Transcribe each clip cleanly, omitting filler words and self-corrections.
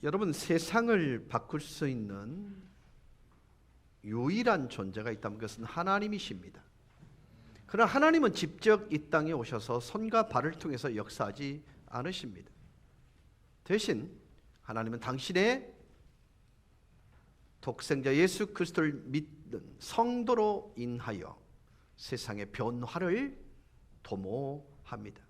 여러분, 세상을 바꿀 수 있는 유일한 존재가 있다면 그것은 하나님이십니다. 그러나 하나님은 직접 이 땅에 오셔서 손과 발을 통해서 역사하지 않으십니다. 대신 하나님은 당신의 독생자 예수 그리스도를 믿는 성도로 인하여 세상의 변화를 도모합니다.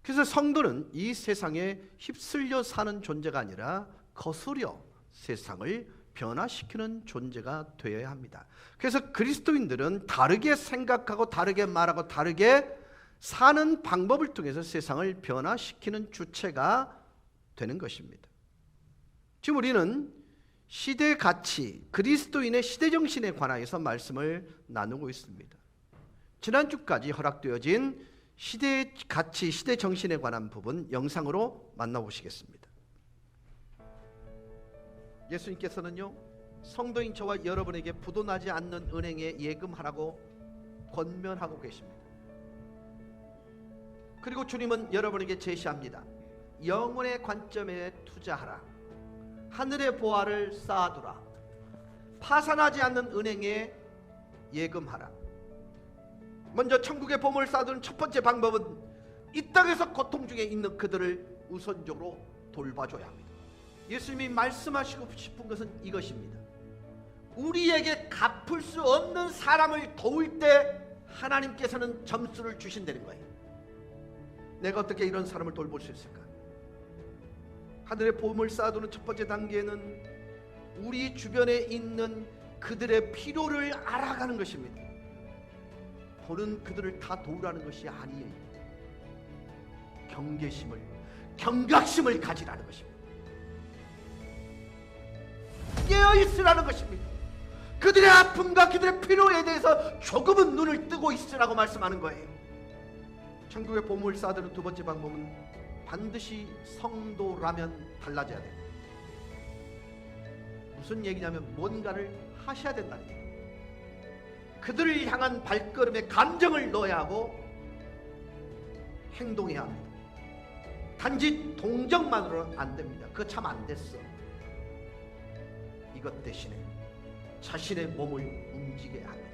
그래서 성도는 이 세상에 휩쓸려 사는 존재가 아니라 거스려 세상을 변화시키는 존재가 되어야 합니다. 그래서 그리스도인들은 다르게 생각하고 다르게 말하고 다르게 사는 방법을 통해서 세상을 변화시키는 주체가 되는 것입니다. 지금 우리는 시대 가치, 그리스도인의 시대 정신에 관하여서 말씀을 나누고 있습니다. 지난주까지 허락되어진 시대 가치, 시대 정신에 관한 부분 영상으로 만나보시겠습니다. 예수님께서는요, 성도인 저와 여러분에게 부도나지 않는 은행에 예금하라고 권면하고 계십니다. 그리고 주님은 여러분에게 제시합니다. 영혼의 관점에 투자하라. 하늘의 보화를 쌓아두라. 파산하지 않는 은행에 예금하라. 먼저 천국의 보물을 쌓아두는 첫 번째 방법은 이 땅에서 고통 중에 있는 그들을 우선적으로 돌봐줘야 합니다. 예수님이 말씀하시고 싶은 것은 이것입니다. 우리에게 갚을 수 없는 사람을 도울 때 하나님께서는 점수를 주신다는 거예요. 내가 어떻게 이런 사람을 돌볼 수 있을까? 하늘의 보물을 쌓아두는 첫 번째 단계는 우리 주변에 있는 그들의 필요를 알아가는 것입니다. 보는 그들을 다 도우라는 것이 아니에요. 경계심을, 경각심을 가지라는 것입니다. 깨어있으라는 것입니다. 그들의 아픔과 그들의 필요에 대해서 조금은 눈을 뜨고 있으라고 말씀하는 거예요. 천국의 보물을 쌓아두는 두 번째 방법은 반드시 성도라면 달라져야 돼요. 무슨 얘기냐면 뭔가를 하셔야 된다는 거예요. 그들을 향한 발걸음에 감정을 넣어야 하고 행동해야 합니다. 단지 동정만으로는 안 됩니다. 그거 참 안 됐어. 이것 대신에 자신의 몸을 움직여야 합니다.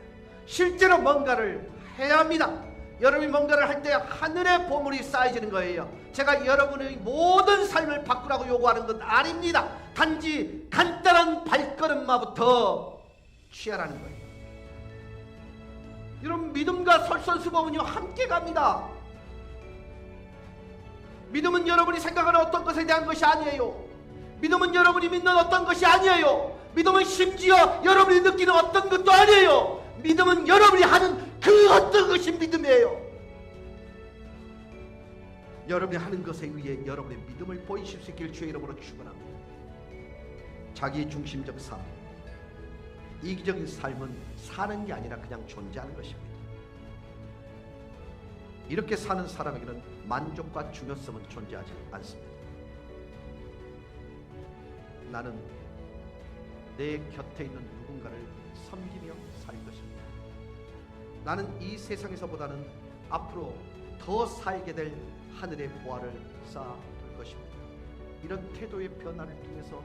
실제로 뭔가를 해야 합니다. 여러분이 뭔가를 할 때 하늘의 보물이 쌓여지는 거예요. 제가 여러분의 모든 삶을 바꾸라고 요구하는 건 아닙니다. 단지 간단한 발걸음마부터 취하라는 거예요. 여러분, 믿음과 설선수범은요 함께 갑니다. 믿음은 여러분이 생각하는 어떤 것에 대한 것이 아니에요. 믿음은 여러분이 믿는 어떤 것이 아니에요. 믿음은 심지어 여러분이 느끼는 어떤 것도 아니에요. 믿음은 여러분이 하는 그 어떤 것이 믿음이에요. 여러분이 하는 것에 의해 여러분의 믿음을 보이실 수 있길 주의 이름으로 축원합니다. 자기 중심적 삶, 이기적인 삶은 사는 게 아니라 그냥 존재하는 것입니다. 이렇게 사는 사람에게는 만족과 중요성은 존재하지 않습니다. 나는 내 곁에 있는 누군가를 섬기며 살 것입니다. 나는 이 세상에서보다는 앞으로 더 살게 될 하늘의 보화를 쌓아둘 것입니다. 이런 태도의 변화를 통해서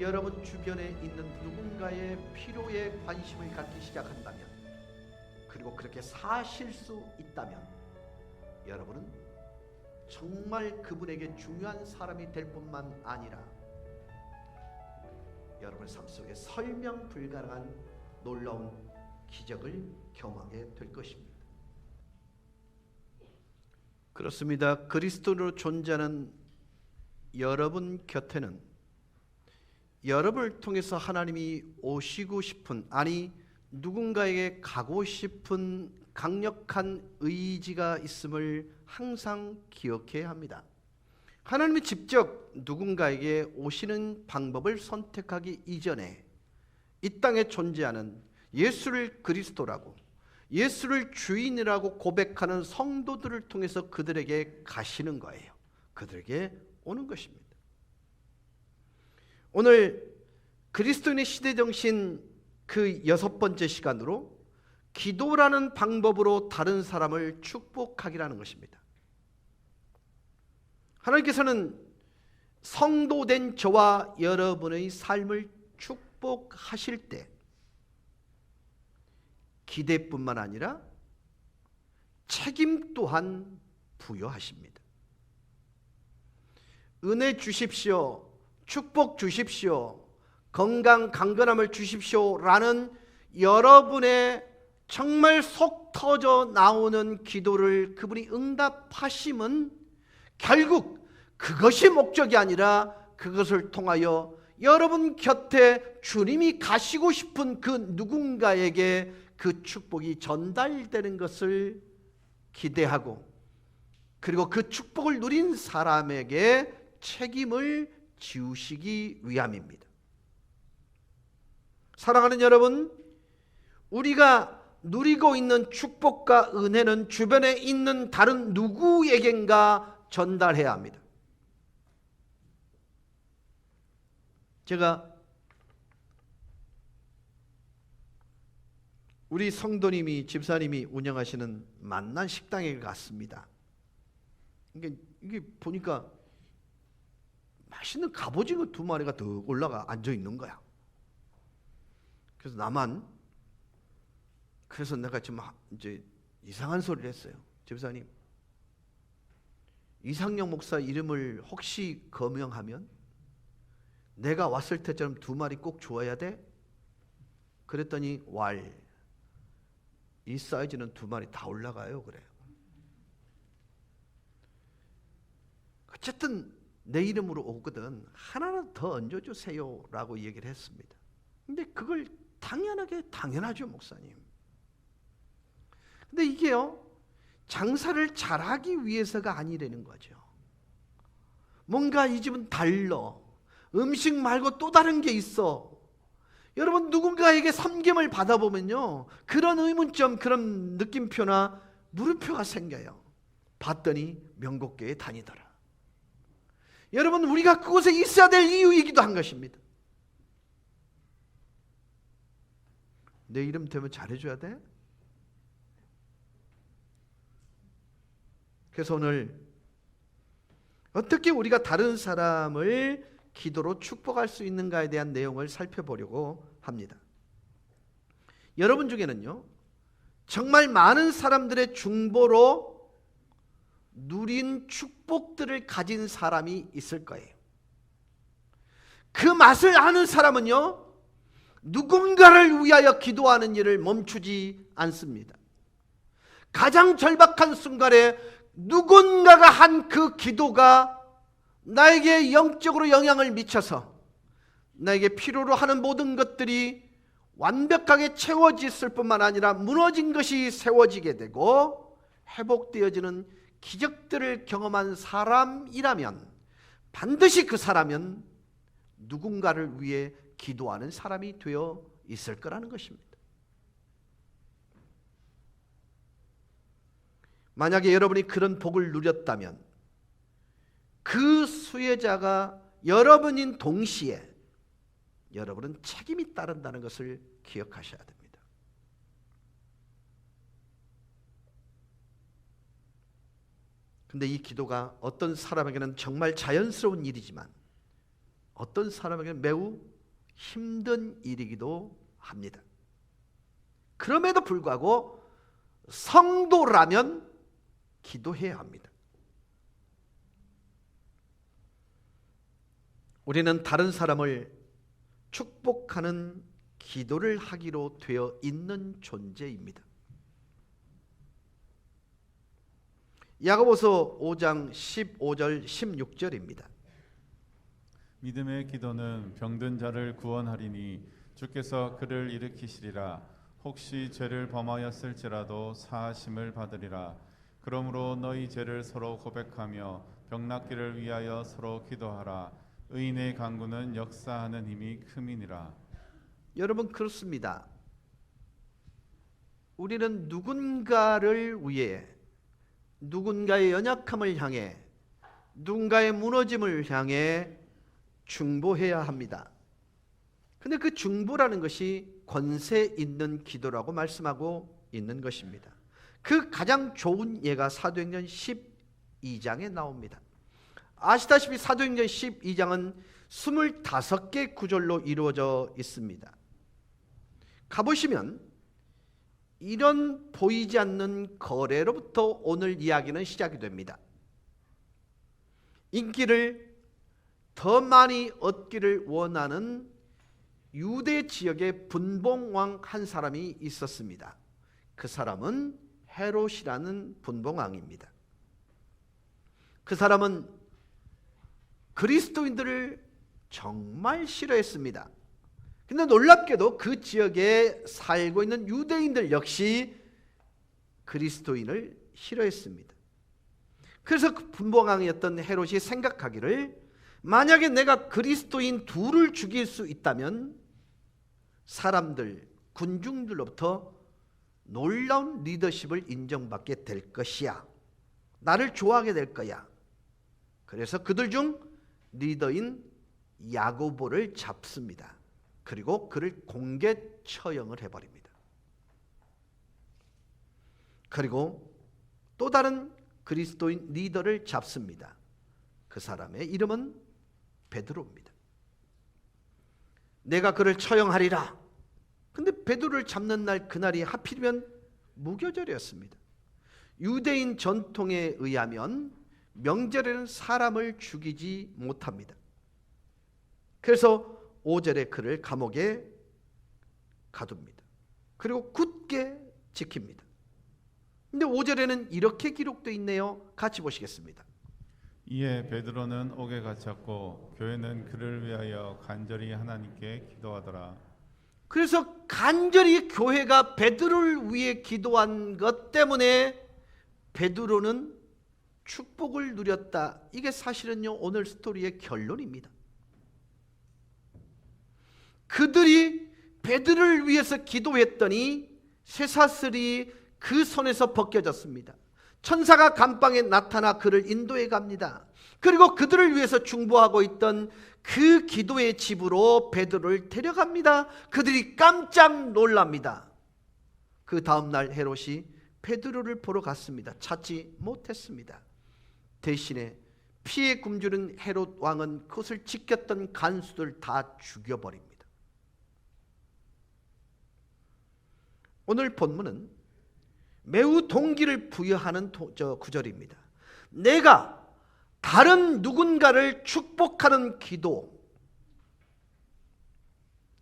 여러분 주변에 있는 누군가의 필요에 관심을 갖기 시작한다면, 그리고 그렇게 사실 수 있다면 여러분은 정말 그분에게 중요한 사람이 될 뿐만 아니라 여러분의 삶 속에 설명 불가능한 놀라운 기적을 경험하게 될 것입니다. 그렇습니다. 그리스도로 존재하는 여러분 곁에는 여러분을 통해서 하나님이 오시고 싶은, 아니 누군가에게 가고 싶은 강력한 의지가 있음을 항상 기억해야 합니다. 하나님이 직접 누군가에게 오시는 방법을 선택하기 이전에 이 땅에 존재하는 예수를 그리스도라고, 예수를 주인이라고 고백하는 성도들을 통해서 그들에게 가시는 거예요. 그들에게 오는 것입니다. 오늘 그리스도인의 시대정신 그 6번째 시간으로 기도라는 방법으로 다른 사람을 축복하기라는 것입니다. 하나님께서는 성도된 저와 여러분의 삶을 축복하실 때 기대뿐만 아니라 책임 또한 부여하십니다. 은혜 주십시오, 축복 주십시오, 건강 강건함을 주십시오라는 여러분의 정말 속 터져 나오는 기도를 그분이 응답하심은 결국 그것이 목적이 아니라 그것을 통하여 여러분 곁에 주님이 가시고 싶은 그 누군가에게 그 축복이 전달되는 것을 기대하고, 그리고 그 축복을 누린 사람에게 책임을 지우시기 위함입니다. 사랑하는 여러분, 우리가 누리고 있는 축복과 은혜는 주변에 있는 다른 누구에겐가 전달해야 합니다. 제가 우리 성도님이, 집사님이 운영하시는 만난 식당에 갔습니다. 이게 보니까 맛있는 갑오징어 2마리가 더 올라가 앉아 있는 거야. 그래서 그래서 내가 좀 이제 이상한 소리를 했어요. 집사님, 이상영 목사 이름을 혹시 거명하면 내가 왔을 때처럼 2마리 꼭 주어야 돼? 그랬더니 이 사이즈는 2마리 다 올라가요 그래요. 어쨌든 내 이름으로 오거든 하나는 더 얹어주세요 라고 얘기를 했습니다. 근데 그걸 당연하죠 목사님. 근데 이게요, 장사를 잘하기 위해서가 아니라는 거죠. 뭔가 이 집은 달러, 음식 말고 또 다른 게 있어. 여러분, 누군가에게 섬김을 받아보면요, 그런 의문점, 그런 느낌표나 물음표가 생겨요. 봤더니 명곡교회에 다니더라. 여러분, 우리가 그곳에 있어야 될 이유이기도 한 것입니다. 내 이름 되면 잘해줘야 돼? 그래서 오늘 어떻게 우리가 다른 사람을 기도로 축복할 수 있는가에 대한 내용을 살펴보려고 합니다. 여러분 중에는요, 정말 많은 사람들의 중보로 누린 축복들을 가진 사람이 있을 거예요. 그 맛을 아는 사람은요, 누군가를 위하여 기도하는 일을 멈추지 않습니다. 가장 절박한 순간에 누군가가 한 그 기도가 나에게 영적으로 영향을 미쳐서 나에게 필요로 하는 모든 것들이 완벽하게 채워졌을 뿐만 아니라 무너진 것이 세워지게 되고 회복되어지는 기적들을 경험한 사람이라면 반드시 그 사람은 누군가를 위해 기도하는 사람이 되어 있을 거라는 것입니다. 만약에 여러분이 그런 복을 누렸다면 그 수혜자가 여러분인 동시에 여러분은 책임이 따른다는 것을 기억하셔야 됩니다. 근데 이 기도가 어떤 사람에게는 정말 자연스러운 일이지만 어떤 사람에게는 매우 힘든 일이기도 합니다. 그럼에도 불구하고 성도라면 기도해야 합니다. 우리는 다른 사람을 축복하는 기도를 하기로 되어 있는 존재입니다. 야고보서 5장 15절 16절입니다. 믿음의 기도는 병든 자를 구원하리니 주께서 그를 일으키시리라. 혹시 죄를 범하였을지라도 사하심을 받으리라. 그러므로 너희 죄를 서로 고백하며 병 낫기를 위하여 서로 기도하라. 의인의 간구는 역사하는 힘이 큼이니라. 여러분, 그렇습니다. 우리는 누군가를 위해, 누군가의 연약함을 향해, 누군가의 무너짐을 향해 중보해야 합니다. 근데 그 중보라는 것이 권세 있는 기도라고 말씀하고 있는 것입니다. 그 가장 좋은 예가 사도행전 12장에 나옵니다. 아시다시피 사도행전 12장은 25개 구절로 이루어져 있습니다. 가보시면 이런 보이지 않는 거래로부터 오늘 이야기는 시작이 됩니다. 인기를 더 많이 얻기를 원하는 유대 지역의 분봉왕 한 사람이 있었습니다. 그 사람은 헤롯이라는 분봉왕입니다. 그 사람은 그리스도인들을 정말 싫어했습니다. 근데 놀랍게도 그 지역에 살고 있는 유대인들 역시 그리스도인을 싫어했습니다. 그래서 그 분봉왕이었던 헤롯이 생각하기를 만약에 내가 그리스도인 둘을 죽일 수 있다면 사람들, 군중들로부터 놀라운 리더십을 인정받게 될 것이야. 나를 좋아하게 될 거야. 그래서 그들 중 리더인 야고보를 잡습니다. 그리고 그를 공개 처형을 해버립니다. 그리고 또 다른 그리스도인 리더를 잡습니다. 그 사람의 이름은 베드로입니다. 내가 그를 처형하리라. 근데 베드로를 잡는 날, 그날이 하필이면 무교절이었습니다. 유대인 전통에 의하면 명절에는 사람을 죽이지 못합니다. 그래서 5절에 그를 감옥에 가둡니다. 그리고 굳게 지킵니다. 근데 5절에는 이렇게 기록되어 있네요. 같이 보시겠습니다. 이에 베드로는 옥에 갇혔고 교회는 그를 위하여 간절히 하나님께 기도하더라. 그래서 간절히 교회가 베드로를 위해 기도한 것 때문에 베드로는 축복을 누렸다. 이게 사실은요, 오늘 스토리의 결론입니다. 그들이 베드로를 위해서 기도했더니 쇠사슬이 그 손에서 벗겨졌습니다. 천사가 감방에 나타나 그를 인도해 갑니다. 그리고 그들을 위해서 중보하고 있던 그 기도의 집으로 베드로를 데려갑니다. 그들이 깜짝 놀랍니다. 그 다음날 헤롯이 베드로를 보러 갔습니다. 찾지 못했습니다. 대신에 피해 굶주린 헤롯 왕은 그것을 지켰던 간수들 다 죽여버립니다. 오늘 본문은 매우 동기를 부여하는 구절입니다. 내가 다른 누군가를 축복하는 기도.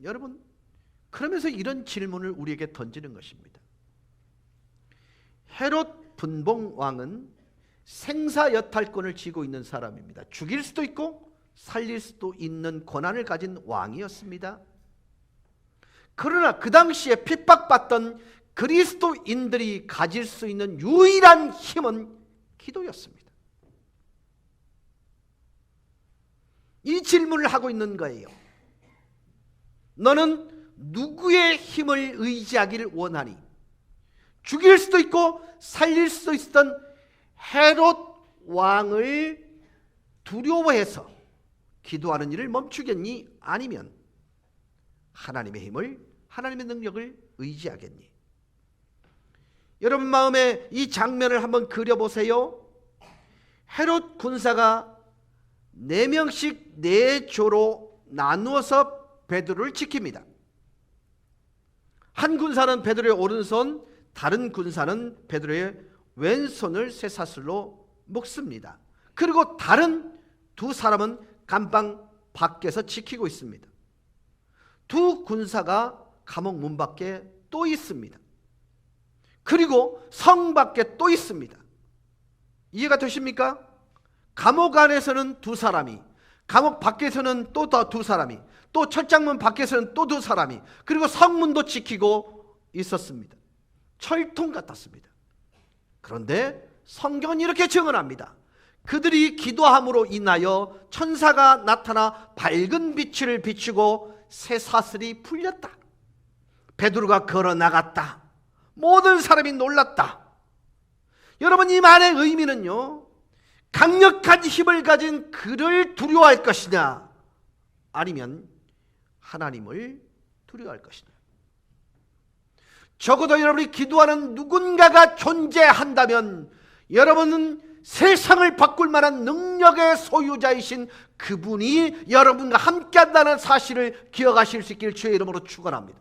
여러분, 그러면서 이런 질문을 우리에게 던지는 것입니다. 헤롯 분봉왕은 생사여탈권을 쥐고 있는 사람입니다. 죽일 수도 있고 살릴 수도 있는 권한을 가진 왕이었습니다. 그러나 그 당시에 핍박받던 그리스도인들이 가질 수 있는 유일한 힘은 기도였습니다. 이 질문을 하고 있는 거예요. 너는 누구의 힘을 의지하기를 원하니? 죽일 수도 있고 살릴 수도 있었던 헤롯 왕을 두려워해서 기도하는 일을 멈추겠니? 아니면 하나님의 힘을, 하나님의 능력을 의지하겠니? 여러분 마음에 이 장면을 한번 그려보세요. 헤롯 군사가 4명씩 4조로 나누어서 베드로를 지킵니다. 한 군사는 베드로의 오른손, 다른 군사는 베드로의 왼손을 쇠사슬로 묶습니다. 그리고 다른 두 사람은 감방 밖에서 지키고 있습니다. 두 군사가 감옥 문 밖에 또 있습니다. 그리고 성 밖에 또 있습니다. 이해가 되십니까? 감옥 안에서는 두 사람이, 감옥 밖에서는 또 두 사람이, 또 철장문 밖에서는 또 두 사람이, 그리고 성문도 지키고 있었습니다. 철통 같았습니다. 그런데 성경은 이렇게 증언합니다. 그들이 기도함으로 인하여 천사가 나타나 밝은 빛을 비추고 쇠사슬이 풀렸다. 베드로가 걸어 나갔다. 모든 사람이 놀랐다. 여러분, 이 말의 의미는요, 강력한 힘을 가진 그를 두려워할 것이냐, 아니면 하나님을 두려워할 것이냐. 적어도 여러분이 기도하는 누군가가 존재한다면 여러분은 세상을 바꿀 만한 능력의 소유자이신 그분이 여러분과 함께 한다는 사실을 기억하실 수 있길 주의 이름으로 축원합니다.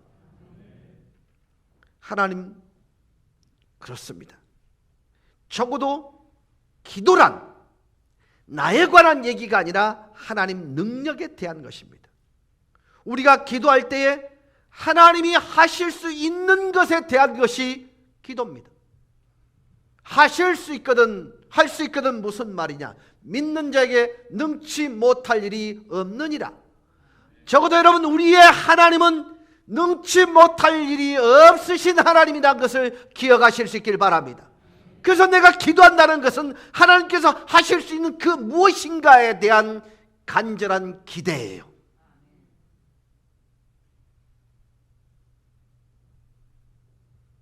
하나님, 그렇습니다. 적어도 기도란 나에 관한 얘기가 아니라 하나님 능력에 대한 것입니다. 우리가 기도할 때에 하나님이 하실 수 있는 것에 대한 것이 기도입니다. 하실 수 있거든, 할 수 있거든 무슨 말이냐? 믿는 자에게 능치 못할 일이 없느니라. 적어도 여러분, 우리의 하나님은 능치 못할 일이 없으신 하나님이라는 것을 기억하실 수 있길 바랍니다. 그래서 내가 기도한다는 것은 하나님께서 하실 수 있는 그 무엇인가에 대한 간절한 기대예요.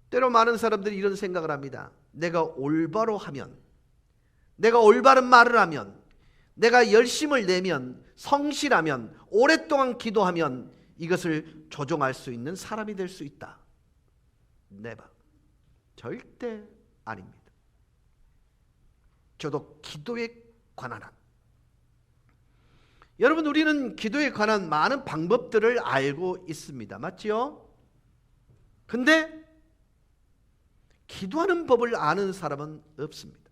때로 많은 사람들이 이런 생각을 합니다. 내가 올바로 하면, 내가 올바른 말을 하면, 내가 열심을 내면, 성실하면, 오랫동안 기도하면 이것을 조종할 수 있는 사람이 될 수 있다. 네바. 절대 아닙니다. 저도 기도에 관한 한, 여러분, 우리는 기도에 관한 많은 방법들을 알고 있습니다. 맞지요? 근데 기도하는 법을 아는 사람은 없습니다.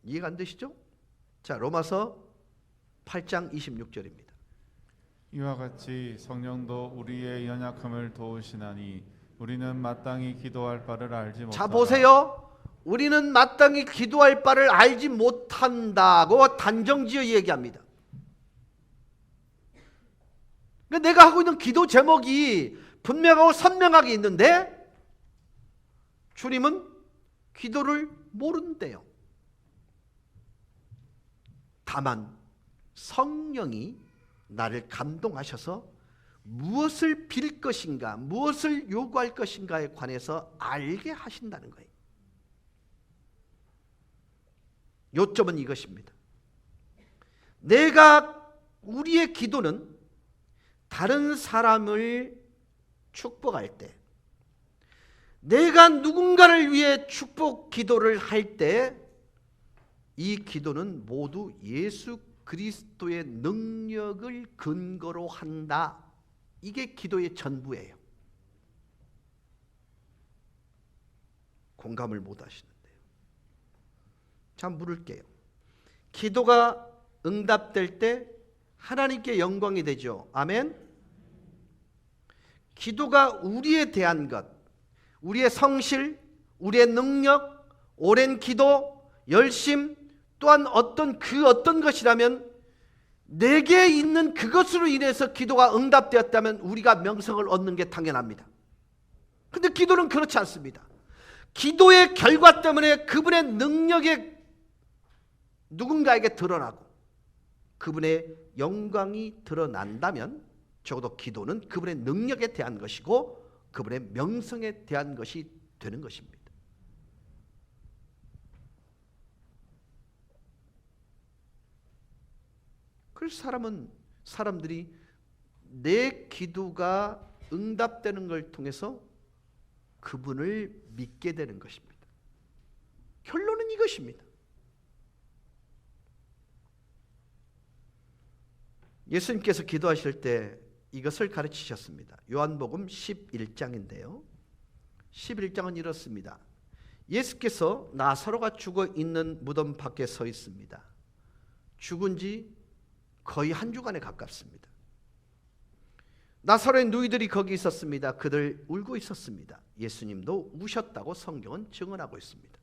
이해가 안 되시죠? 자, 로마서 8장 26절입니다. 이와 같이 성령도 우리의 연약함을 도우시나니 우리는 마땅히 기도할 바를 알지 못하다. 자, 보세요. 우리는 마땅히 기도할 바를 알지 못한다고 단정지어 얘기합니다. 내가 하고 있는 기도 제목이 분명하고 선명하게 있는데 주님은 기도를 모른대요. 다만 성령이 나를 감동하셔서 무엇을 빌 것인가, 무엇을 요구할 것인가에 관해서 알게 하신다는 거예요. 요점은 이것입니다. 우리의 기도는 다른 사람을 축복할 때, 내가 누군가를 위해 축복 기도를 할 때, 이 기도는 모두 예수 그리스도의 능력을 근거로 한다. 이게 기도의 전부예요. 공감을 못 하시는데요. 자, 물을게요. 기도가 응답될 때 하나님께 영광이 되죠. 아멘. 기도가 우리에 대한 것, 우리의 성실, 우리의 능력, 오랜 기도, 열심, 또한 어떤 것이라면 내게 있는 그것으로 인해서 기도가 응답되었다면 우리가 명성을 얻는 게 당연합니다. 그런데 기도는 그렇지 않습니다. 기도의 결과 때문에 그분의 능력이 누군가에게 드러나고 그분의 영광이 드러난다면 적어도 기도는 그분의 능력에 대한 것이고 그분의 명성에 대한 것이 되는 것입니다. 그래서 사람들이 내 기도가 응답되는 걸 통해서 그분을 믿게 되는 것입니다. 결론은 이것입니다. 예수님께서 기도하실 때 이것을 가르치셨습니다. 요한복음 11장인데요. 11장은 이렇습니다. 예수께서 나사로가 죽어 있는 무덤 밖에 서 있습니다. 죽은 지 거의 한 주간에 가깝습니다. 나사로의 누이들이 거기 있었습니다. 그들 울고 있었습니다. 예수님도 우셨다고 성경은 증언하고 있습니다.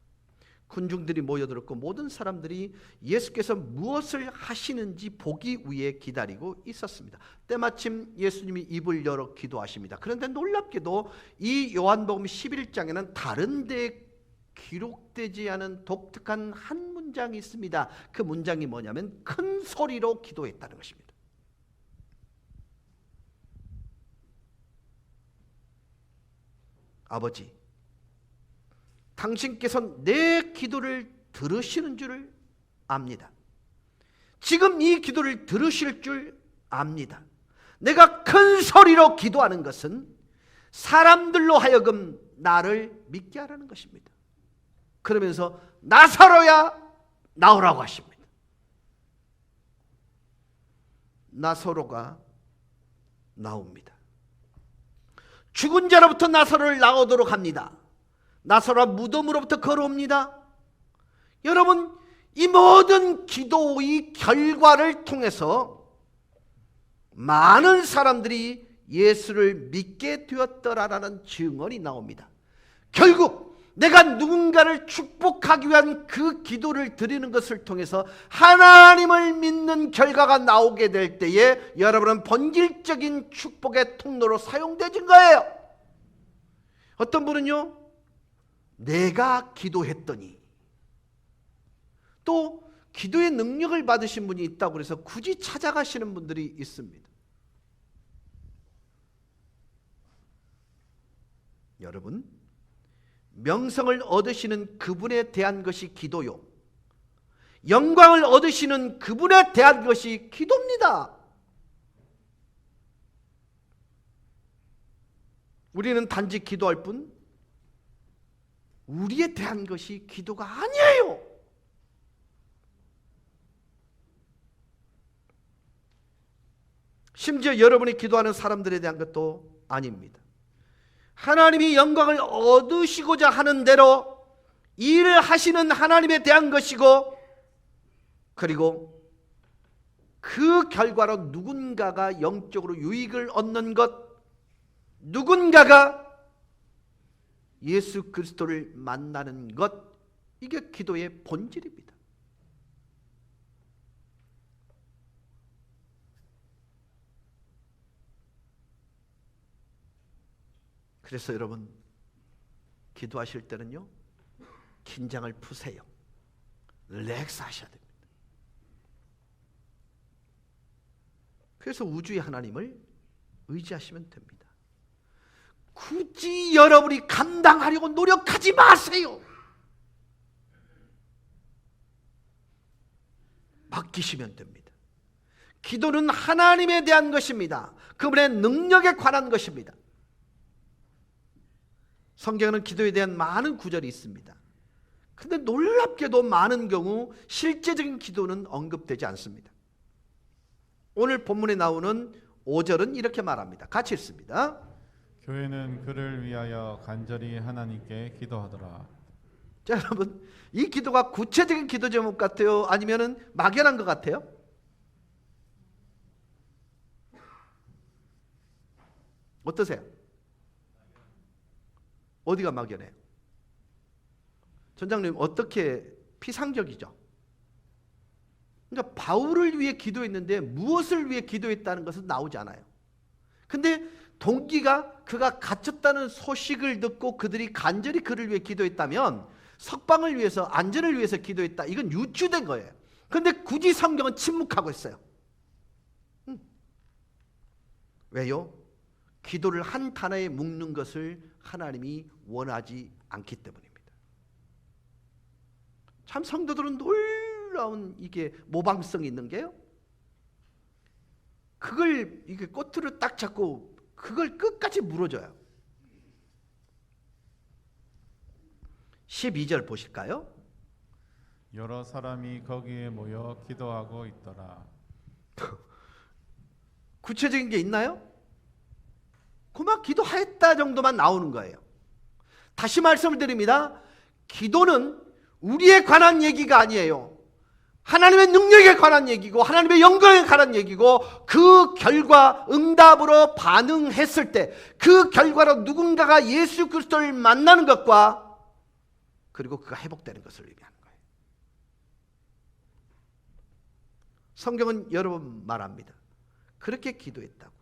군중들이 모여들었고 모든 사람들이 예수께서 무엇을 하시는지 보기 위해 기다리고 있었습니다. 때마침 예수님이 입을 열어 기도하십니다. 그런데 놀랍게도 이 요한복음 11장에는 다른 데에 기록되지 않은 독특한 한 문장이 있습니다. 그 문장이 뭐냐면 큰 소리로 기도했다는 것입니다. 아버지, 당신께서 내 기도를 들으시는 줄 압니다. 지금 이 기도를 들으실 줄 압니다. 내가 큰 소리로 기도하는 것은 사람들로 하여금 나를 믿게 하라는 것입니다. 그러면서 나사로야 나오라고 하십니다. 나사로가 나옵니다. 죽은 자로부터 나사로를 나오도록 합니다. 나사로가 무덤으로부터 걸어옵니다. 여러분, 이 모든 기도의 결과를 통해서 많은 사람들이 예수를 믿게 되었더라라는 증언이 나옵니다. 결국 내가 누군가를 축복하기 위한 그 기도를 드리는 것을 통해서 하나님을 믿는 결과가 나오게 될 때에 여러분은 본질적인 축복의 통로로 사용되진 거예요. 어떤 분은요, 내가 기도했더니, 또 기도의 능력을 받으신 분이 있다고 그래서 굳이 찾아가시는 분들이 있습니다. 여러분, 명성을 얻으시는 그분에 대한 것이 기도요, 영광을 얻으시는 그분에 대한 것이 기도입니다. 우리는 단지 기도할 뿐 우리에 대한 것이 기도가 아니에요. 심지어 여러분이 기도하는 사람들에 대한 것도 아닙니다. 하나님이 영광을 얻으시고자 하는 대로 일을 하시는 하나님에 대한 것이고, 그리고 그 결과로 누군가가 영적으로 유익을 얻는 것, 누군가가 예수 그리스도를 만나는 것, 이게 기도의 본질입니다. 그래서 여러분, 기도하실 때는요, 긴장을 푸세요. 릴렉스 하셔야 됩니다. 그래서 우주의 하나님을 의지하시면 됩니다. 굳이 여러분이 감당하려고 노력하지 마세요. 맡기시면 됩니다. 기도는 하나님에 대한 것입니다. 그분의 능력에 관한 것입니다. 성경에는 기도에 대한 많은 구절이 있습니다. 그런데 놀랍게도 많은 경우 실제적인 기도는 언급되지 않습니다. 오늘 본문에 나오는 5절은 이렇게 말합니다. 같이 읽습니다. 교회는 그를 위하여 간절히 하나님께 기도하더라. 자, 여러분, 이 기도가 구체적인 기도 제목 같아요? 아니면 막연한 것 같아요? 어떠세요? 어디가 막연해요? 전장님, 어떻게 피상적이죠? 그러니까 바울을 위해 기도했는데 무엇을 위해 기도했다는 것은 나오지 않아요. 근데 동기가 그가 갇혔다는 소식을 듣고 그들이 간절히 그를 위해 기도했다면 석방을 위해서, 안전을 위해서 기도했다, 이건 유추된 거예요. 그런데 굳이 성경은 침묵하고 있어요. 왜요? 기도를 한 단어에 묶는 것을 하나님이 원하지 않기 때문입니다. 참 성도들은 놀라운 이게 모방성이 있는 게요, 그걸 이게 꼬투리를 딱 잡고 그걸 끝까지 물어줘요. 12절 보실까요? 여러 사람이 거기에 모여 기도하고 있더라. 구체적인 게 있나요? 그만 기도했다 정도만 나오는 거예요. 다시 말씀을 드립니다. 기도는 우리에 관한 얘기가 아니에요. 하나님의 능력에 관한 얘기고 하나님의 영광에 관한 얘기고, 그 결과 응답으로 반응했을 때 그 결과로 누군가가 예수 그리스도를 만나는 것과 그리고 그가 회복되는 것을 의미하는 거예요. 성경은 여러 번 말합니다. 그렇게 기도했다고.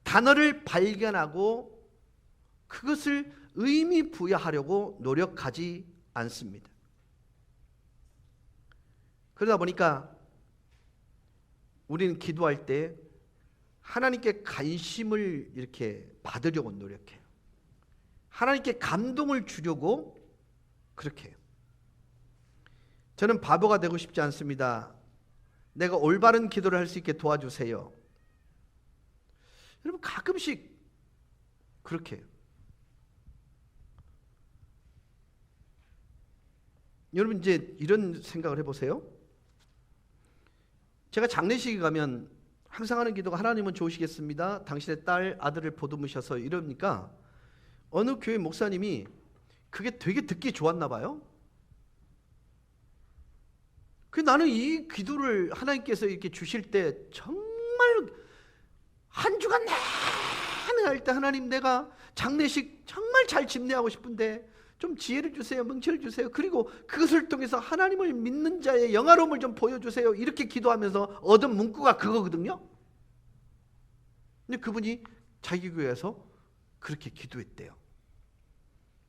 단어를 발견하고 그것을 의미 부여하려고 노력하지 않습니다. 그러다 보니까 우리는 기도할 때 하나님께 관심을 이렇게 받으려고 노력해요. 하나님께 감동을 주려고 그렇게 해요. 저는 바보가 되고 싶지 않습니다. 내가 올바른 기도를 할 수 있게 도와주세요. 여러분, 가끔씩 그렇게 해요. 여러분 이제 이런 생각을 해보세요. 제가 장례식에 가면 항상 하는 기도가 하나님은 좋으시겠습니다. 당신의 딸 아들을 보듬으셔서 이러니까 어느 교회 목사님이 그게 되게 듣기 좋았나 봐요. 나는 이 기도를 하나님께서 이렇게 주실 때 정말 한 주간 내내 할 때 하나님 내가 장례식 정말 잘 집례하고 싶은데 좀 지혜를 주세요. 명철을 주세요. 그리고 그것을 통해서 하나님을 믿는 자의 영화로움을 좀 보여주세요. 이렇게 기도하면서 얻은 문구가 그거거든요. 근데 그분이 자기 교회에서 그렇게 기도했대요.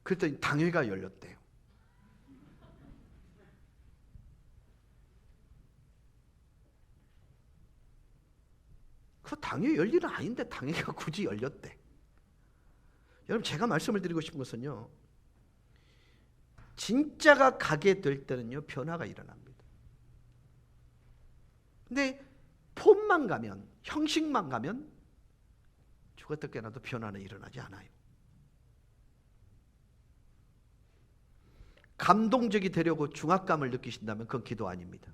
그랬더니 당회가 열렸대요. 그 당회 열 일은 아닌데 당회가 굳이 열렸대. 여러분 제가 말씀을 드리고 싶은 것은요, 진짜가 가게 될 때는요 변화가 일어납니다. 근데 폼만 가면, 형식만 가면 죽었다 깨어나도 변화는 일어나지 않아요. 감동적이 되려고 중압감을 느끼신다면 그건 기도 아닙니다.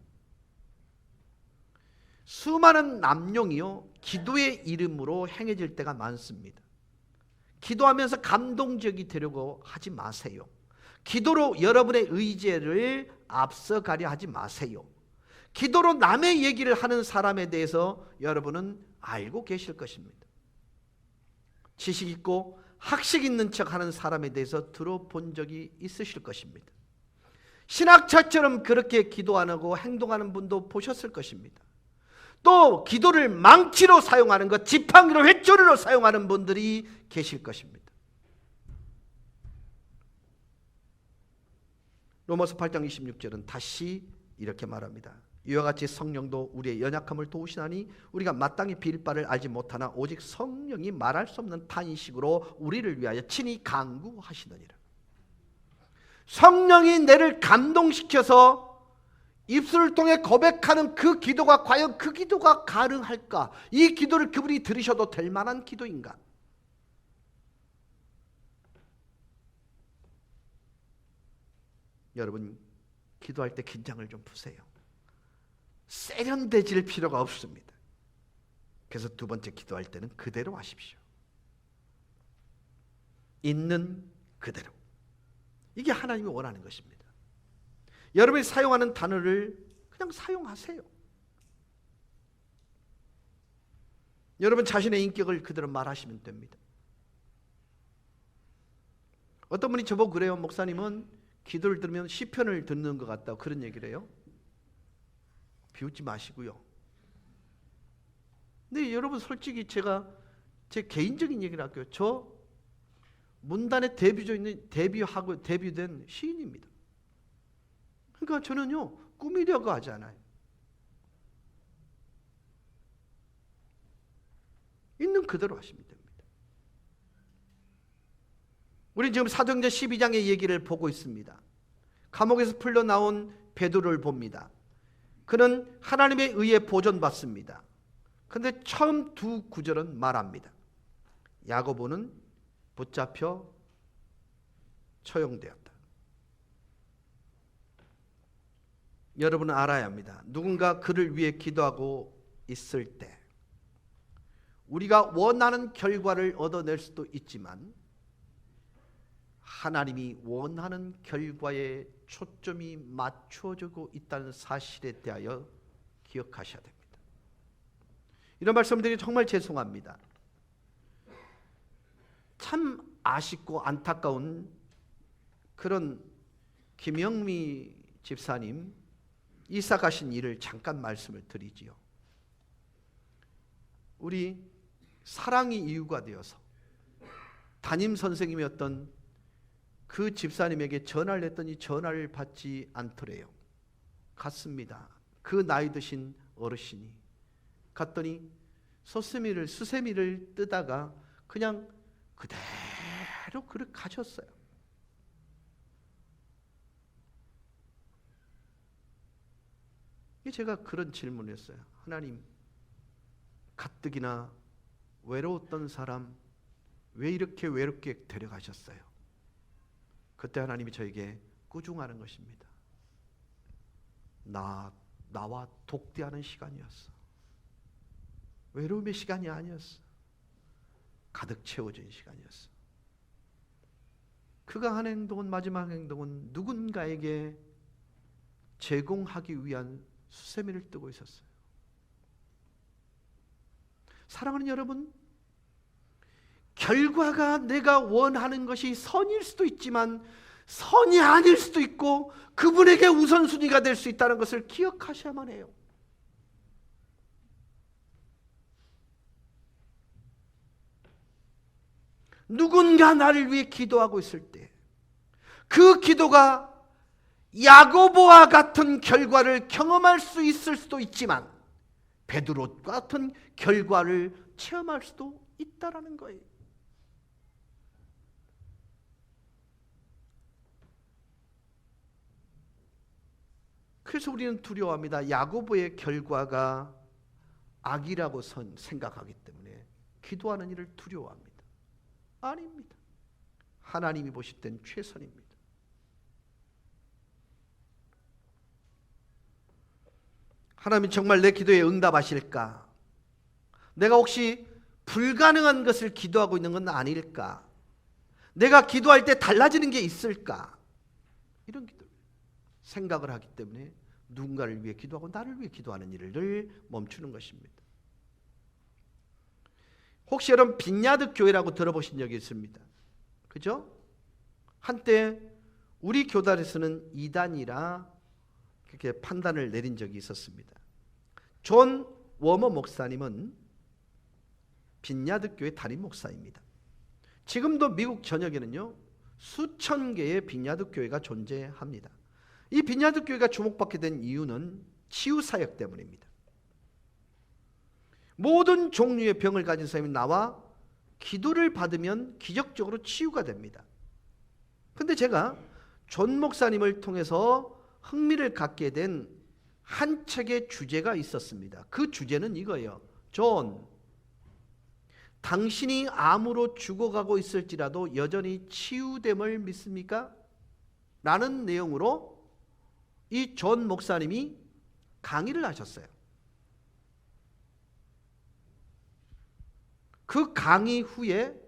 수많은 남용이요 기도의 이름으로 행해질 때가 많습니다. 기도하면서 감동적이 되려고 하지 마세요. 기도로 여러분의 의지를 앞서가려 하지 마세요. 기도로 남의 얘기를 하는 사람에 대해서 여러분은 알고 계실 것입니다. 지식 있고 학식 있는 척 하는 사람에 대해서 들어본 적이 있으실 것입니다. 신학자처럼 그렇게 기도 안 하고 행동하는 분도 보셨을 것입니다. 또 기도를 망치로 사용하는 것, 지팡이로 횟조리로 사용하는 분들이 계실 것입니다. 로마서 8장 26절은 다시 이렇게 말합니다. 이와 같이 성령도 우리의 연약함을 도우시나니 우리가 마땅히 빌 바를 알지 못하나 오직 성령이 말할 수 없는 탄식으로 우리를 위하여 친히 간구하시느니라. 성령이 내를 감동시켜서 입술을 통해 고백하는 그 기도가 과연 그 기도가 가능할까? 이 기도를 그분이 들으셔도 될 만한 기도인가? 여러분 기도할 때 긴장을 좀 푸세요. 세련되질 필요가 없습니다. 그래서 두 번째 기도할 때는 그대로 하십시오. 있는 그대로. 이게 하나님이 원하는 것입니다. 여러분이 사용하는 단어를 그냥 사용하세요. 여러분 자신의 인격을 그대로 말하시면 됩니다. 어떤 분이 저보고 그래요. 목사님은 기도를 들으면 시편을 듣는 것 같다고 그런 얘기를 해요. 비웃지 마시고요. 근데 여러분 솔직히 제가 제 개인적인 얘기를 할게요. 저 문단에 데뷔된 시인입니다. 그러니까 저는요 꾸미려고 하지 않아요. 있는 그대로 하시면 됩니다. 우리 지금 사도행전 12장의 얘기를 보고 있습니다. 감옥에서 풀려 나온 베드로를 봅니다. 그는 하나님의 의에 보존받습니다. 그런데 처음 두 구절은 말합니다. 야고보는 붙잡혀 처형되었다. 여러분은 알아야 합니다. 누군가 그를 위해 기도하고 있을 때 우리가 원하는 결과를 얻어낼 수도 있지만 하나님이 원하는 결과에 초점이 맞춰지고 있다는 사실에 대하여 기억하셔야 됩니다. 이런 말씀드리기 정말 죄송합니다. 참 아쉽고 안타까운 그런 김영미 집사님 이사 가신 일을 잠깐 말씀을 드리지요. 우리 사랑이 이유가 되어서 담임 선생님이었던 그 집사님에게 전화를 했더니 전화를 받지 않더래요. 갔습니다. 그 나이 드신 어르신이 갔더니 수세미를 뜨다가 그냥 그대로 그렇게 가셨어요. 제가 그런 질문을 했어요. 하나님, 가뜩이나 외로웠던 사람 왜 이렇게 외롭게 데려가셨어요? 그때 하나님이 저에게 꾸중하는 것입니다. 나와 독대하는 시간이었어. 외로움의 시간이 아니었어. 가득 채워진 시간이었어. 그가 한 행동은, 마지막 행동은 누군가에게 제공하기 위한 수세미를 뜨고 있었어요. 사랑하는 여러분, 결과가 내가 원하는 것이 선일 수도 있지만 선이 아닐 수도 있고 그분에게 우선순위가 될 수 있다는 것을 기억하셔야만 해요. 누군가 나를 위해 기도하고 있을 때 그 기도가 야고보와 같은 결과를 경험할 수 있을 수도 있지만 베드로 같은 결과를 체험할 수도 있다라는 거예요. 그래서 우리는 두려워합니다. 야고보의 결과가 악이라고 생각하기 때문에 기도하는 일을 두려워합니다. 아닙니다. 하나님이 보실 땐 최선입니다. 하나님이 정말 내 기도에 응답하실까? 내가 혹시 불가능한 것을 기도하고 있는 건 아닐까? 내가 기도할 때 달라지는 게 있을까? 이런 기도 생각을 하기 때문에 누군가를 위해 기도하고 나를 위해 기도하는 일을 멈추는 것입니다. 혹시 여러분 빈야드 교회라고 들어보신 적이 있습니다. 그죠? 한때 우리 교단에서는 이단이라 그렇게 판단을 내린 적이 있었습니다. 존 워머 목사님은 빈야드 교회 담임 목사입니다. 지금도 미국 전역에는요 수천 개의 빈야드 교회가 존재합니다. 이 빈야드 교회가 주목받게 된 이유는 치유 사역 때문입니다. 모든 종류의 병을 가진 사람이 나와 기도를 받으면 기적적으로 치유가 됩니다. 근데 제가 존 목사님을 통해서 흥미를 갖게 된 한 책의 주제가 있었습니다. 그 주제는 이거예요. 존, 당신이 암으로 죽어가고 있을지라도 여전히 치유됨을 믿습니까? 라는 내용으로 이 존 목사님이 강의를 하셨어요. 그 강의 후에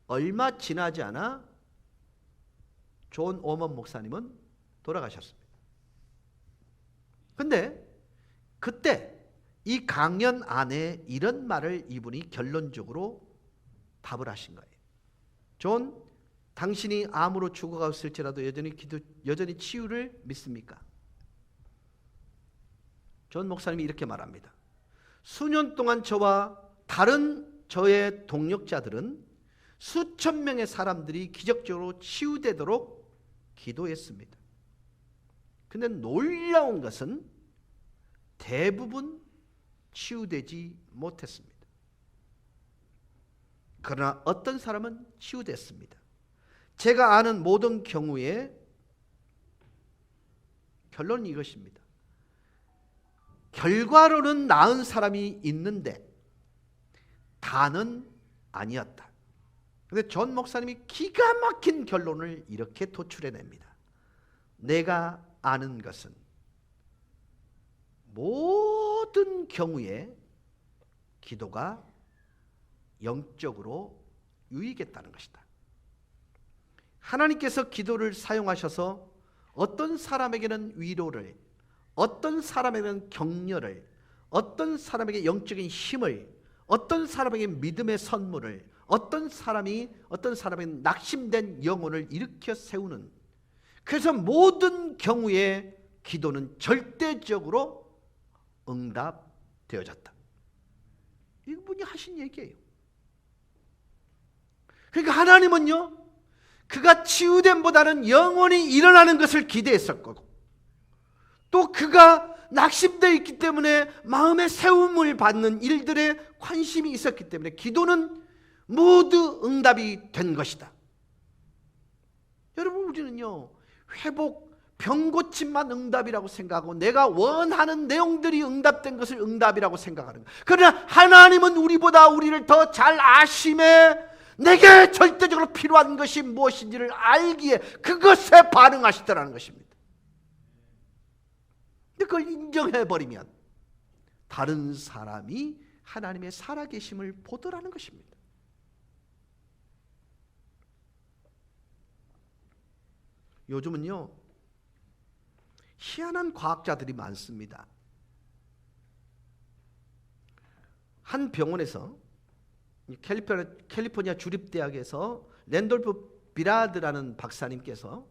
얼마 지나지 않아 존 오먼 목사님은 돌아가셨습니다. 근데 그때 이 강연 안에 이런 말을 이분이 결론적으로 답을 하신 거예요. 존, 당신이 암으로 죽어갔을지라도 여전히 치유를 믿습니까? 존 목사님이 이렇게 말합니다. 수년 동안 저와 다른 저의 동력자들은 수천 명의 사람들이 기적적으로 치유되도록 기도했습니다. 근데 놀라운 것은 대부분 치유되지 못했습니다. 그러나 어떤 사람은 치유됐습니다. 제가 아는 모든 경우에 결론은 이것입니다. 결과로는 나은 사람이 있는데 다는 아니었다. 그런데 존 목사님이 기가 막힌 결론을 이렇게 도출해냅니다. 내가 아는 것은 모든 경우에 기도가 영적으로 유익했다는 것이다. 하나님께서 기도를 사용하셔서 어떤 사람에게는 위로를, 어떤 사람에게는 격려를, 어떤 사람에게 영적인 힘을, 어떤 사람에게 믿음의 선물을, 어떤 사람에게 낙심된 영혼을 일으켜 세우는, 그래서 모든 경우에 기도는 절대적으로 응답되어졌다. 이분이 하신 얘기예요. 그러니까 하나님은요, 그가 치유됨보다는 영원히 일어나는 것을 기대했을 거고, 또 그가 낙심되어 있기 때문에 마음의 세움을 받는 일들에 관심이 있었기 때문에 기도는 모두 응답이 된 것이다. 여러분, 우리는요, 회복, 병 고침만 응답이라고 생각하고 내가 원하는 내용들이 응답된 것을 응답이라고 생각하는 거예요. 그러나 하나님은 우리보다 우리를 더 잘 아심에 내게 절대적으로 필요한 것이 무엇인지를 알기에 그것에 반응하시더라는 것입니다. 근데 그걸 인정해버리면 다른 사람이 하나님의 살아계심을 보더라는 것입니다. 요즘은요, 희한한 과학자들이 많습니다. 한 병원에서 캘리포니아 주립대학에서 랜돌프 비라드라는 박사님께서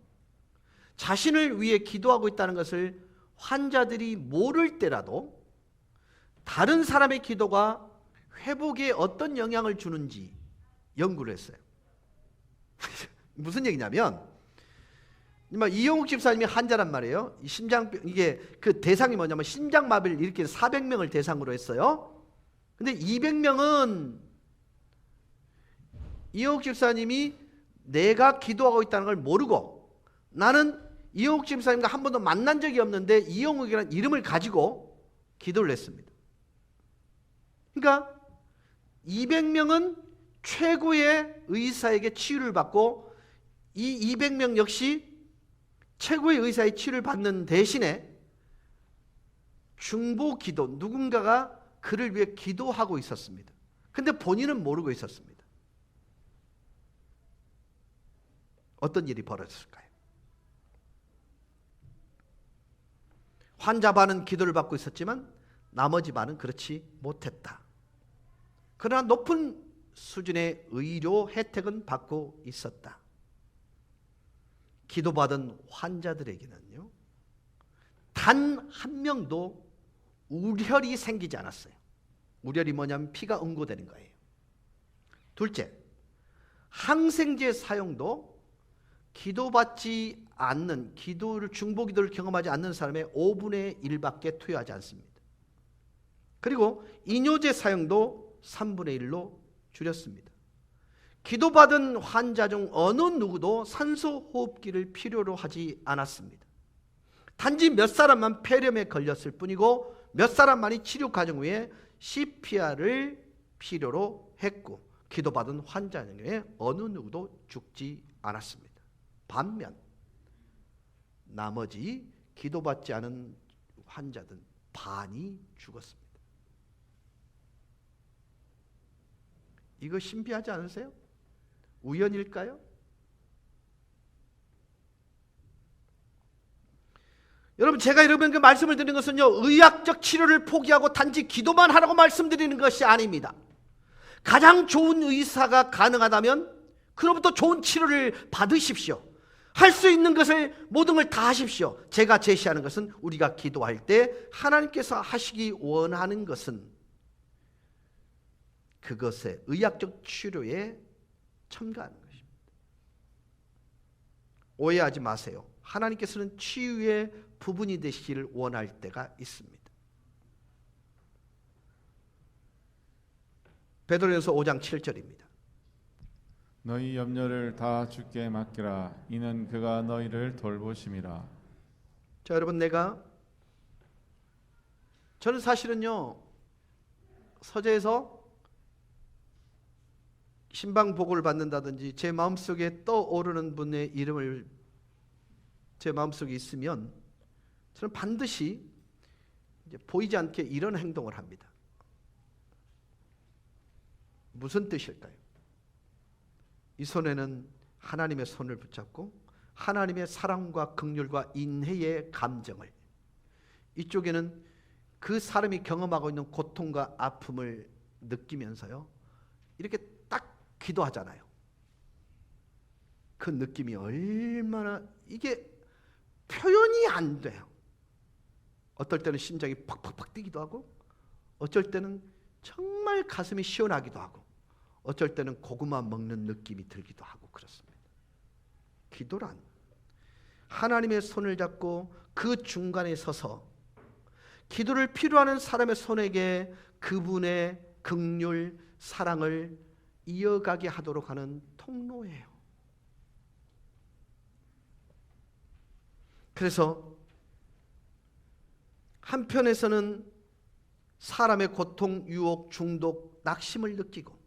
자신을 위해 기도하고 있다는 것을 환자들이 모를 때라도 다른 사람의 기도가 회복에 어떤 영향을 주는지 연구를 했어요. 무슨 얘기냐면, 이영욱 집사님이 환자란 말이에요. 이게 그 대상이 뭐냐면 심장마비를 일으키는 400명을 대상으로 했어요. 근데 200명은 이영욱 집사님이 내가 기도하고 있다는 걸 모르고, 나는 이영욱 집사님과 한 번도 만난 적이 없는데 이영욱이라는 이름을 가지고 기도를 했습니다. 그러니까 200명은 최고의 의사에게 치유를 받고, 이 200명 역시 최고의 의사의 치유를 받는 대신에 중보 기도, 누군가가 그를 위해 기도하고 있었습니다. 근데 본인은 모르고 있었습니다. 어떤 일이 벌어졌을까요? 환자 반은 기도를 받고 있었지만 나머지 반은 그렇지 못했다. 그러나 높은 수준의 의료 혜택은 받고 있었다. 기도받은 환자들에게는요, 단 한 명도 우열이 생기지 않았어요. 우열이 뭐냐면 피가 응고되는 거예요. 둘째, 항생제 사용도 기도받지 않는, 중보 기도를 경험하지 않는 사람의 5분의 1밖에 투여하지 않습니다. 그리고 이뇨제 사용도 3분의 1로 줄였습니다. 기도받은 환자 중 어느 누구도 산소호흡기를 필요로 하지 않았습니다. 단지 몇 사람만 폐렴에 걸렸을 뿐이고, 몇 사람만이 치료 과정 후에 CPR을 필요로 했고, 기도받은 환자 중에 어느 누구도 죽지 않았습니다. 반면 나머지 기도받지 않은 환자들 반이 죽었습니다. 이거 신비하지 않으세요? 우연일까요? 여러분, 제가 여러분 그 말씀을 드리는 것은요, 의학적 치료를 포기하고 단지 기도만 하라고 말씀드리는 것이 아닙니다. 가장 좋은 의사가 가능하다면 그로부터 좋은 치료를 받으십시오. 할 수 있는 것을, 모든 걸 다 하십시오. 제가 제시하는 것은, 우리가 기도할 때 하나님께서 하시기 원하는 것은 그것의 의학적 치료에 첨가하는 것입니다. 오해하지 마세요. 하나님께서는 치유의 부분이 되시기를 원할 때가 있습니다. 베드로전서 5장 7절입니다. 너희 염려를 다 주께 맡기라. 이는 그가 너희를 돌보심이라. 자, 여러분, 저는 사실은요, 서재에서 신방 보고를 받는다든지 제 마음속에 떠오르는 분의 이름을 제 마음속에 있으면 저는 반드시 이제 보이지 않게 이런 행동을 합니다. 무슨 뜻일까요? 이 손에는 하나님의 손을 붙잡고 하나님의 사랑과 긍휼과 인애의 감정을, 이쪽에는 그 사람이 경험하고 있는 고통과 아픔을 느끼면서요, 이렇게 딱 기도하잖아요. 그 느낌이 얼마나, 이게 표현이 안 돼요. 어떨 때는 심장이 팍팍팍 뛰기도 하고, 어쩔 때는 정말 가슴이 시원하기도 하고, 어쩔 때는 고구마 먹는 느낌이 들기도 하고 그렇습니다. 기도란 하나님의 손을 잡고 그 중간에 서서 기도를 필요하는 사람의 손에게 그분의 긍휼, 사랑을 이어가게 하도록 하는 통로예요. 그래서 한편에서는 사람의 고통, 유혹, 중독, 낙심을 느끼고,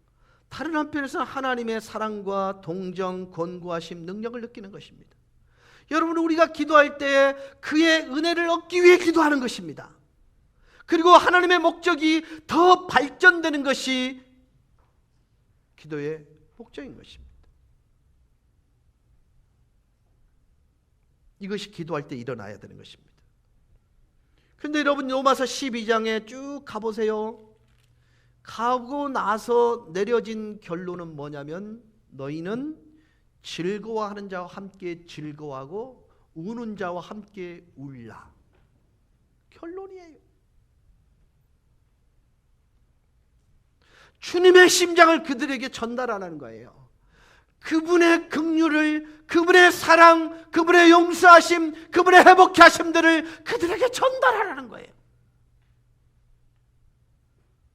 다른 한편에서는 하나님의 사랑과 동정, 권고하심, 능력을 느끼는 것입니다. 여러분, 우리가 기도할 때 그의 은혜를 얻기 위해 기도하는 것입니다. 그리고 하나님의 목적이 더 발전되는 것이 기도의 목적인 것입니다. 이것이 기도할 때 일어나야 되는 것입니다. 그런데 여러분, 로마서 12장에 쭉 가보세요. 가고 나서 내려진 결론은 뭐냐면 너희는 즐거워하는 자와 함께 즐거워하고 우는 자와 함께 울라. 결론이에요. 주님의 심장을 그들에게 전달하는 거예요. 그분의 긍휼을, 그분의 사랑, 그분의 용서하심, 그분의 회복케 하심들을 그들에게 전달하라는 거예요.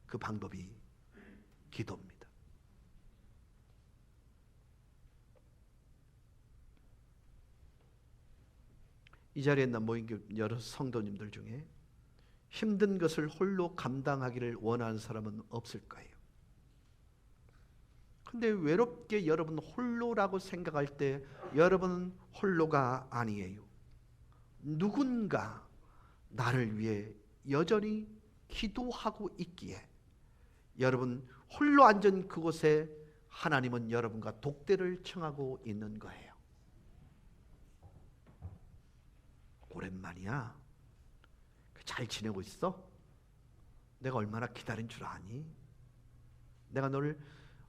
그 방법이 기도입니다. 이 자리에 모인 여러 성도님들 중에 힘든 것을 홀로 감당하기를 원하는 사람은 없을 거예요. 근데 외롭게 여러분 홀로라고 생각할 때 여러분은 홀로가 아니에요. 누군가 나를 위해 여전히 기도하고 있기에 여러분 홀로 앉은 그곳에 하나님은 여러분과 독대를 청하고 있는 거예요. 오랜만이야. 잘 지내고 있어? 내가 얼마나 기다린 줄 아니? 내가 너를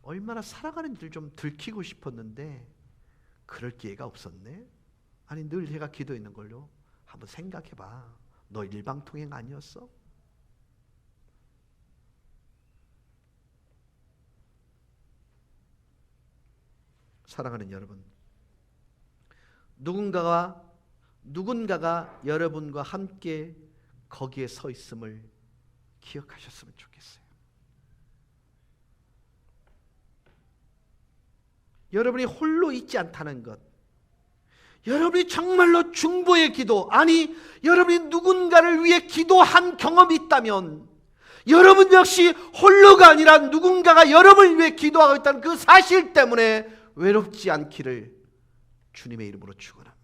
얼마나 사랑하는지를 좀 들키고 싶었는데 그럴 기회가 없었네. 아니, 늘 제가 기도했는 걸로 한번 생각해봐. 너 일방통행 아니었어? 사랑하는 여러분, 누군가가 여러분과 함께 거기에 서 있음을 기억하셨으면 좋겠어요. 여러분이 홀로 있지 않다는 것, 여러분이 정말로 중보의 기도, 아니 여러분이 누군가를 위해 기도한 경험이 있다면 여러분 역시 홀로가 아니라 누군가가 여러분을 위해 기도하고 있다는 그 사실 때문에 외롭지 않기를 주님의 이름으로 축원합니다.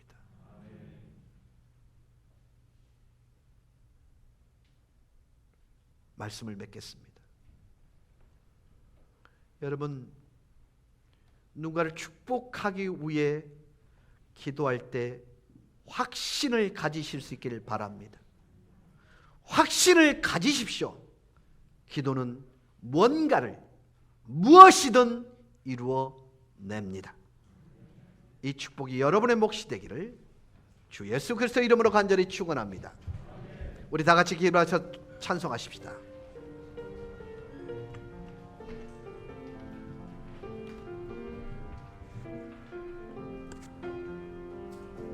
말씀을 맺겠습니다. 여러분, 누군가를 축복하기 위해 기도할 때 확신을 가지실 수 있기를 바랍니다. 확신을 가지십시오. 기도는 뭔가를 무엇이든 이루어냅니다. 이 축복이 여러분의 몫이 되기를 주 예수 그리스도 이름으로 간절히 축원합니다. 우리 다 같이 기도하셔 찬송하십시다.